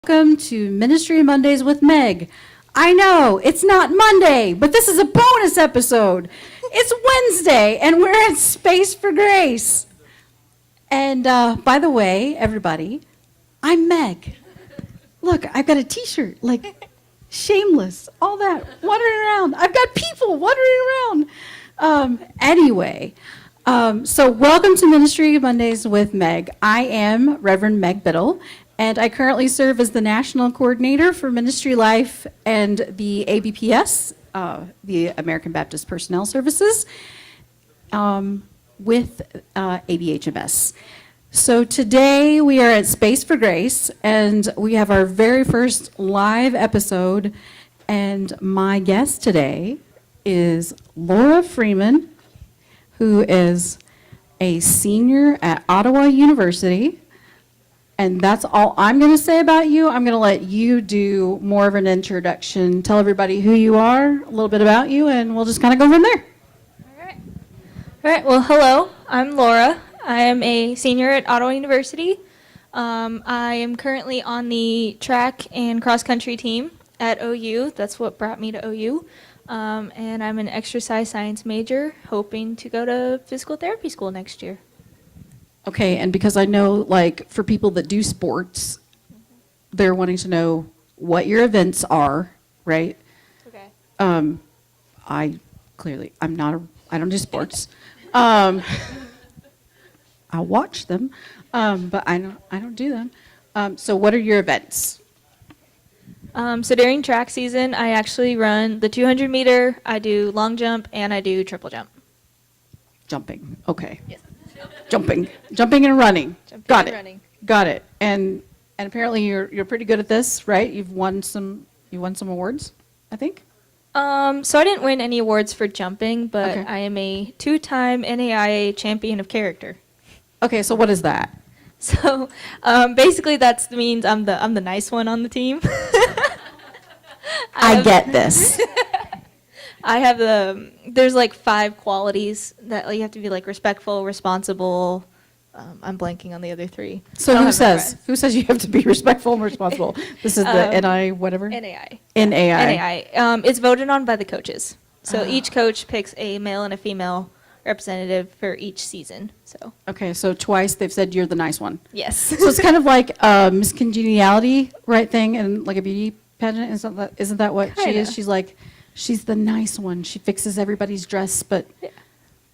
Welcome to Ministry Mondays with Meg. I know, it's not Monday, but this is a bonus episode. It's Wednesday, and we're at Space for Grace. And by the way, everybody, I'm Meg. Look, I've got a t-shirt, like shameless, all that, wandering around. I've got people wandering around. Anyway, so welcome to Ministry Mondays with Meg. I am Reverend Meg Biddle, and I currently serve as the National Coordinator for Ministry Life and the ABPS, the American Baptist Personnel Services, with ABHMS. So today we are at Space for Grace, and we have our very first live episode, and my guest today is Laura Freeman, who is a senior at Ottawa University. And that's all I'm going to say about you. I'm going to let you do more of an introduction. Tell everybody who you are, a little bit about you, and we'll just kind of go from there. All right. Well, hello. I'm Laura. I am a senior at Ottawa University. I am currently on the track and cross-country team at OU. That's what brought me to OU. And I'm an exercise science major, hoping to go to physical therapy school next year. Okay, and because I know, like, for people that do sports, they're wanting to know what your events are, right? Okay. I don't do sports. I watch them, but I don't do them. So what are your events? So during track season, I actually run the 200 meter, I do long jump, and I do triple jump. Jumping, okay. Yes. Jumping and running. Running. Got it. And apparently you're pretty good at this, right? You won some awards, I think. So I didn't win any awards for jumping, but Okay. I am a 2-time NAIA champion of character. Okay, so what is that? So basically that means I'm the nice one on the team. I get this. I have there's like 5 qualities that you have to be like respectful, responsible. I'm blanking on the other 3. So who says you have to be respectful and responsible? This is the NI whatever? NAI. NAI. It's voted on by the coaches. So each coach picks a male and a female representative for each season. So Okay, so twice they've said you're the nice one. yes. So it's kind of like Miss Congeniality, right thing, and like a beauty pageant. Isn't that what she is? Kinda. She's the nice one. She fixes everybody's dress, but Yeah.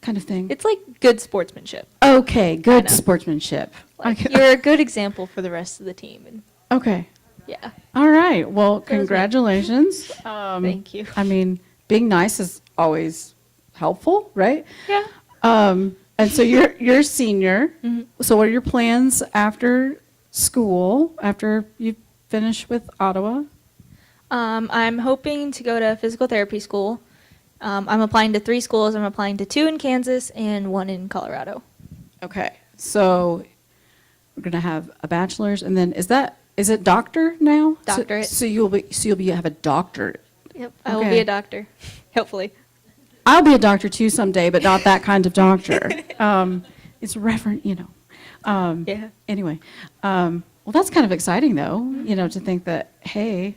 kind of thing. It's like good sportsmanship. Okay, good Kinda. sportsmanship. Like Okay. you're a good example for the rest of the team. And Okay. yeah. All right. Well, was me. congratulations. Thank you. I mean, being nice is always helpful, right? Yeah. And so you're a senior. Mhm. So what are your plans after school, after you finish with Ottawa? I'm hoping to go to physical therapy school. I'm applying to 3 schools. I'm applying to 2 in Kansas and 1 in Colorado. Okay. So we're going to have a bachelor's, and then is it doctor now? Doctorate. So you'll have a doctorate. Yep. I will Okay. be a doctor, hopefully. I'll be a doctor too someday, but not that kind of doctor. It's reverend, Yeah. Anyway, well, that's kind of exciting, though, to think that, hey,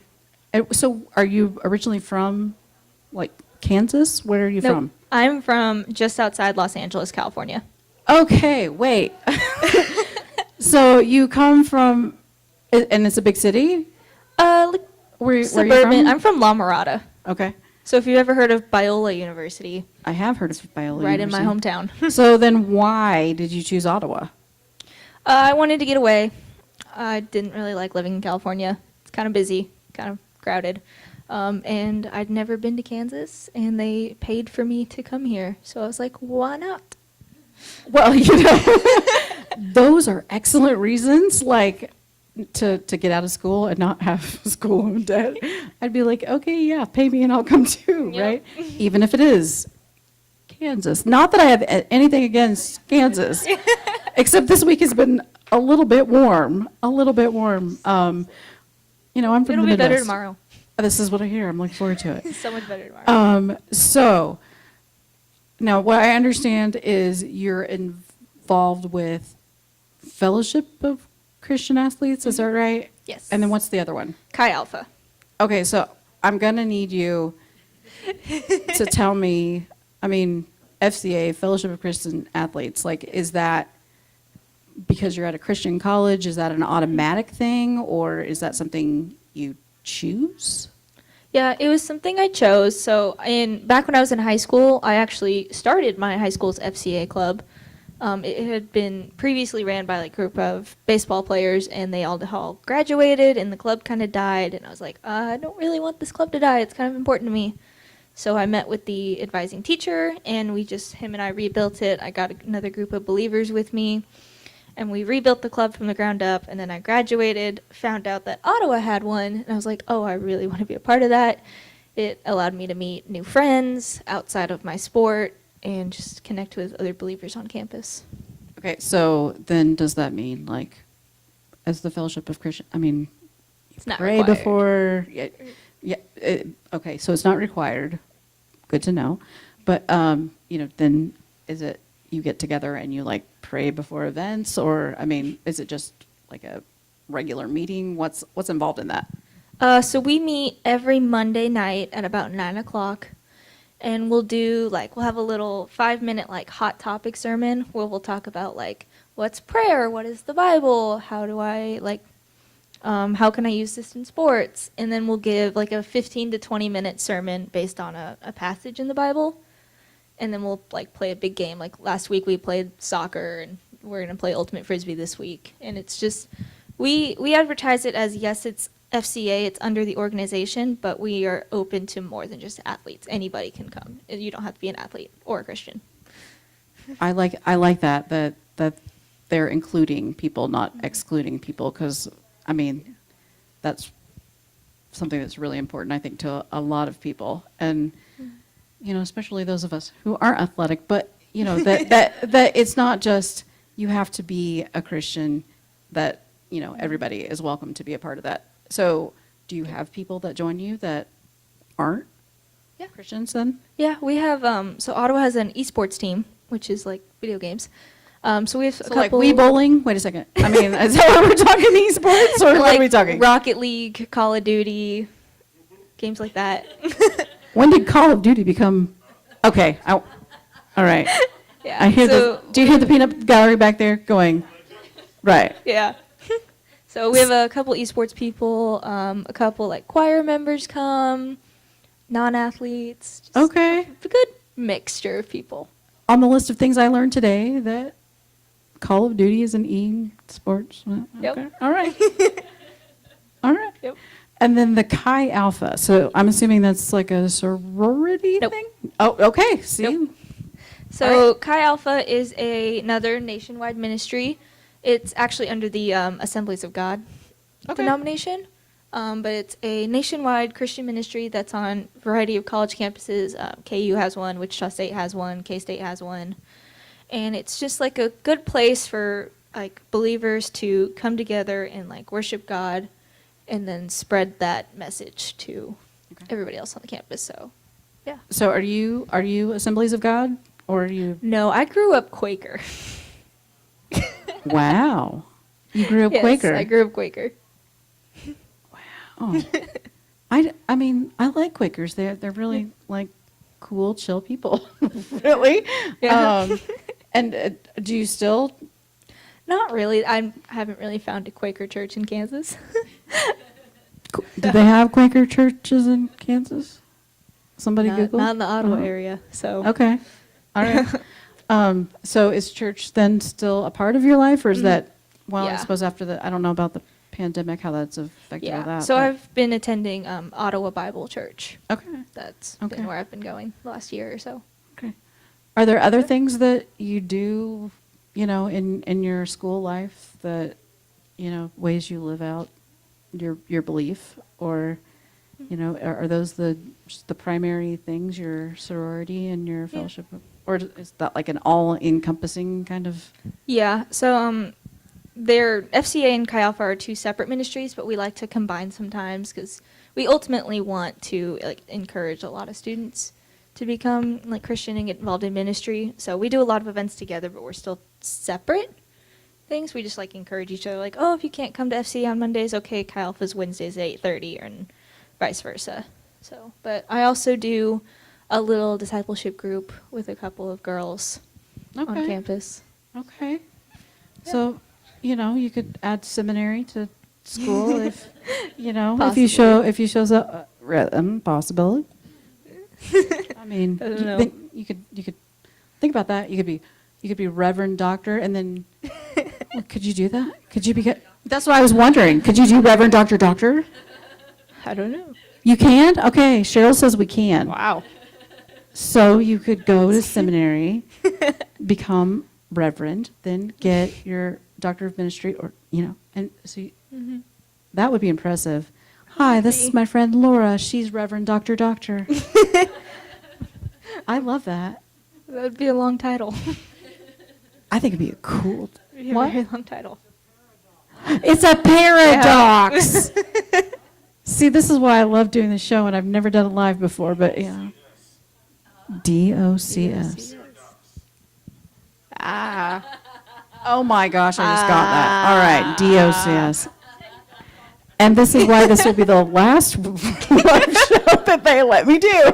so are you originally from, like, Kansas? Where are you Nope. from? I'm from just outside Los Angeles, California. Okay, wait. So you come from, and it's a big city? Like Where are you suburban. from? I'm from La Mirada. Okay. So if you've ever heard of Biola University, I have heard of Biola right University. in my hometown. So then why did you choose Ottawa? I wanted to get away. I didn't really like living in California. It's kind of busy, kind of crowded. And I'd never been to Kansas, and they paid for me to come here. So I was like, why not? Well, those are excellent reasons, like, to get out of school and not have school loan debt. I'd be like, okay, yeah, pay me and I'll come too, Yep. right? Even if it is Kansas. Not that I have anything against Kansas, except this week has been a little bit warm. I'm from It'll the be Midwest. better tomorrow. This is what I hear. I'm looking forward to it. So much better tomorrow. So now what I understand is you're involved with Fellowship of Christian Athletes, is that right? Yes. And then what's the other one? Chi Alpha. Okay, so I'm going to need you to tell me, I mean, FCA, Fellowship of Christian Athletes, like, is that because you're at a Christian college? Is that an automatic thing, or is that something you choose? Yeah, it was something I chose. So back when I was in high school, I actually started my high school's FCA club. It had been previously ran by like a group of baseball players, and they all graduated, and the club kind of died. And I was like, I don't really want this club to die. It's kind of important to me. So I met with the advising teacher, and him and I rebuilt it. I got another group of believers with me, and we rebuilt the club from the ground up. And then I graduated, found out that Ottawa had one, and I was like, oh, I really want to be a part of that. It allowed me to meet new friends outside of my sport and just connect with other believers on campus. Okay, so then does that mean, like, as the Fellowship of Christian, I mean, It's not pray required. before, okay, so it's not required. Good to know. But, then is it you get together and you, like, pray before events? Or, I mean, is it just like a regular meeting? What's involved in that? So we meet every Monday night at about 9 o'clock. And we'll have a little 5-minute like hot topic sermon where we'll talk about like what's prayer, what is the Bible, how do I how can I use this in sports, and then we'll give like a 15 to 20-minute sermon based on a passage in the Bible, and then we'll like play a big game. Like last week we played soccer, and we're gonna play ultimate frisbee this week, and it's just we advertise it as yes, it's FCA, it's under the organization, but we are open to more than just athletes. Anybody can come. You don't have to be an athlete or a Christian. I like that they're including people, not excluding people, because, I mean, that's something that's really important, I think, to a lot of people. And, especially those of us who aren't athletic, but, that it's not just you have to be a Christian, that, everybody is welcome to be a part of that. So do you have people that join you that aren't Christians then? Yeah, we have, so Ottawa has an esports team, which is like video games. So we have a couple. Like Wii bowling? Wait a second. I mean, is that what we're talking esports, or what are we talking? Rocket League, Call of Duty, games like that. When did Call of Duty become? Okay, all right. Yeah. I hear do you hear the peanut gallery back there going? Right. Yeah. So we have a couple esports people, a couple like choir members come, non-athletes. Just Okay. a good mixture of people. On the list of things I learned today, that Call of Duty is an e-sports. Yep. Okay. All right. All right. Yep. And then the Chi Alpha. So I'm assuming that's like a sorority Nope. thing? Oh, okay. See? Nope. So All right. Chi Alpha is another nationwide ministry. It's actually under the Assemblies of God denomination, but it's a nationwide Christian ministry that's on a variety of college campuses. KU has one, Wichita State has one, K-State has one, and it's just like a good place for like believers to come together and like worship God, and then spread that message to everybody else on the campus. So, yeah. So are you Assemblies of God, or are you? No, I grew up Quaker. Wow. You grew up Yes, Quaker. I grew up Quaker. Oh. I mean, I like Quakers. They're really like cool, chill people. Really? Yeah. And do you still? Not really. I haven't really found a Quaker church in Kansas. Do they have Quaker churches in Kansas? Somebody Google. Not in the Ottawa Oh. area. So Okay. All right. So is church then still a part of your life, or is that? Well, I Yeah. suppose after I don't know about the pandemic, how that's affected all yeah. that. So but- I've been attending Ottawa Bible Church. Okay. That's Okay. been where I've been going the last year or so. Okay. Are there other things that you do, in your school life that, ways you live out your belief, or, are those just the primary things, your sorority and your fellowship, or is that like an all-encompassing kind of? Yeah. So their FCA and Chi Alpha are two separate ministries, but we like to combine sometimes because we ultimately want to like encourage a lot of students to become like Christian and get involved in ministry. So we do a lot of events together, but we're still separate. things. We just like encourage each other, like, oh, if you can't come to FC on Mondays, okay, Chi Alpha's Wednesdays at 8:30, and vice versa. So, but I also do a little discipleship group with a couple of girls on Okay. campus. Okay. So, you could add seminary to school if, Possibly. if you shows up, possibility. I mean, I don't know. you could think about that. You could be Reverend Doctor, and then well, could you do that? Could you be? That's what I was wondering. Could you do Reverend Doctor? I don't know. You can? Okay. Cheryl says we can. Wow. So you could go to seminary, become Reverend, then get your Doctor of Ministry, or and so that would be impressive. Hi, this is my friend Laura. She's Reverend Doctor. I love that. That would be a long title. I think it'd be a cool. It'd be a What? very long title. It's a paradox. See, this is why I love doing the show, and I've never done it live before, but yeah. DOCS. Ah. Oh my gosh, I just got that. All right, DOCS. And this is why this will be the last live show that they let me do.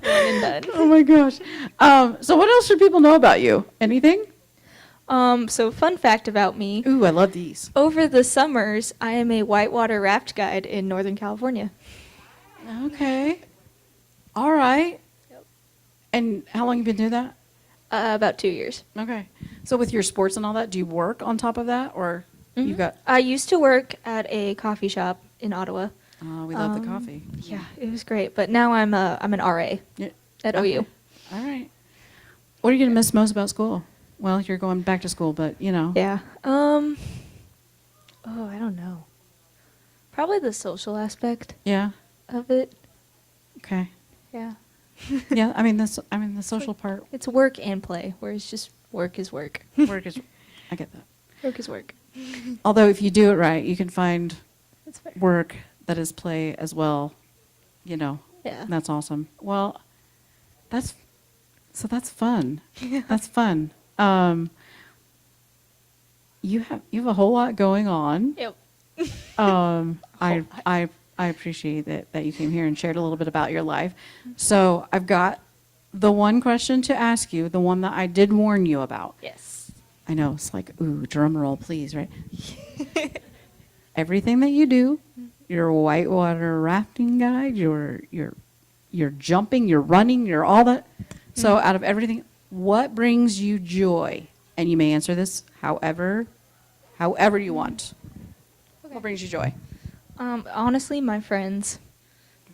One and done. Oh my gosh. So what else should people know about you? Anything? So fun fact about me. Ooh, I love these. Over the summers, I am a whitewater raft guide in Northern California. Okay. All right. Yep. And how long have you been doing that? About 2 years. Okay. So with your sports and all that, do you work on top of that, or you've got? I used to work at a coffee shop in Ottawa. Oh, we love the coffee. Yeah, it was great. But now I'm an RA Yeah. at Okay. OU. All right. What are you gonna miss most about school? Well, you're going back to school, but Yeah. Oh, I don't know. Probably the social aspect Yeah. of it. Okay. Yeah. Yeah. I mean, the social part. It's work and play, whereas just work is work. Work is. I get that. Work is work. Although, if you do it right, you can find That's fair. work that is play as well. Yeah. That's awesome. Well, that's fun. That's fun. You have a whole lot going on. Yep. I appreciate that you came here and shared a little bit about your life. So I've got the one question to ask you, the one that I did warn you about. Yes. I know, it's like, ooh, drum roll, please, right? Everything that you do, your whitewater rafting guide, your jumping, your running, your all that. So out of everything, what brings you joy? And you may answer this however you want. What brings you joy? Honestly, my friends.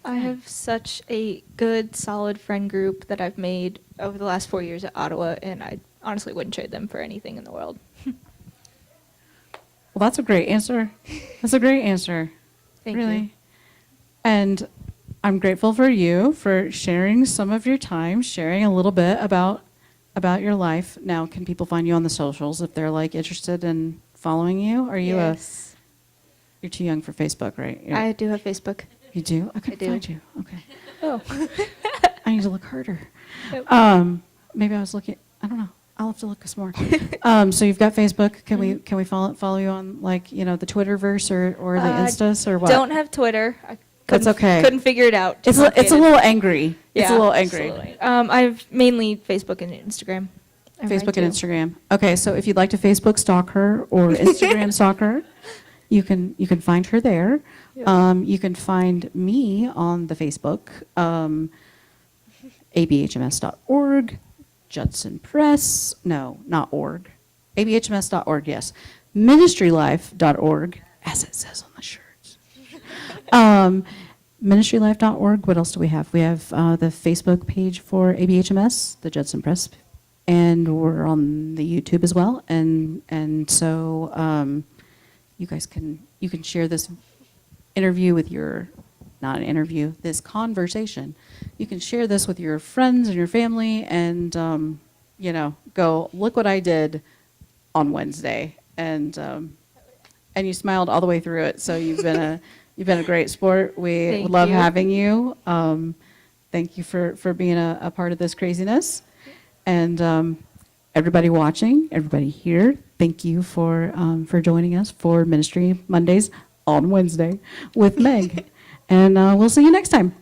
I have such a good, solid friend group that I've made over the last 4 years at Ottawa, and I honestly wouldn't trade them for anything in the world. Well, that's a great answer. That's a great answer. Thank really. you. And I'm grateful for you for sharing some of your time, sharing a little bit about your life. Now, can people find you on the socials if they're like interested in following you? Are you Yes. you're too young for Facebook, right? I do have Facebook. You do? I couldn't do. find you. Okay. Oh. I need to look harder. Yep. Maybe I was looking. I don't know. I'll have to look some more. So you've got Facebook. Can we follow you on the Twitterverse or the Instas or what? Don't have Twitter. That's okay. Couldn't figure it out. It's a little angry. It's a little angry. Absolutely. I've mainly Facebook and Instagram. I write Facebook and too. Instagram. Okay, so if you'd like to Facebook stalk her or Instagram stalk her, you can find her there. Yep. You can find me on the Facebook, abhms.org, Judson Press. No, not org. abhms.org. Yes, ministrylife.org, as it says on the shirts. Ministrylife.org. What else do we have? We have the Facebook page for ABHMS, the Judson Press, and we're on the YouTube as well. And so you guys can share this interview with this conversation. You can share this with your friends and your family, and go look what I did on Wednesday, and you smiled all the way through it. So you've been a great sport. We Thank love you. having you. Thank you for being a part of this craziness. And everybody watching, everybody here, thank you for joining us for Ministry Mondays on Wednesday with Meg. And we'll see you next time.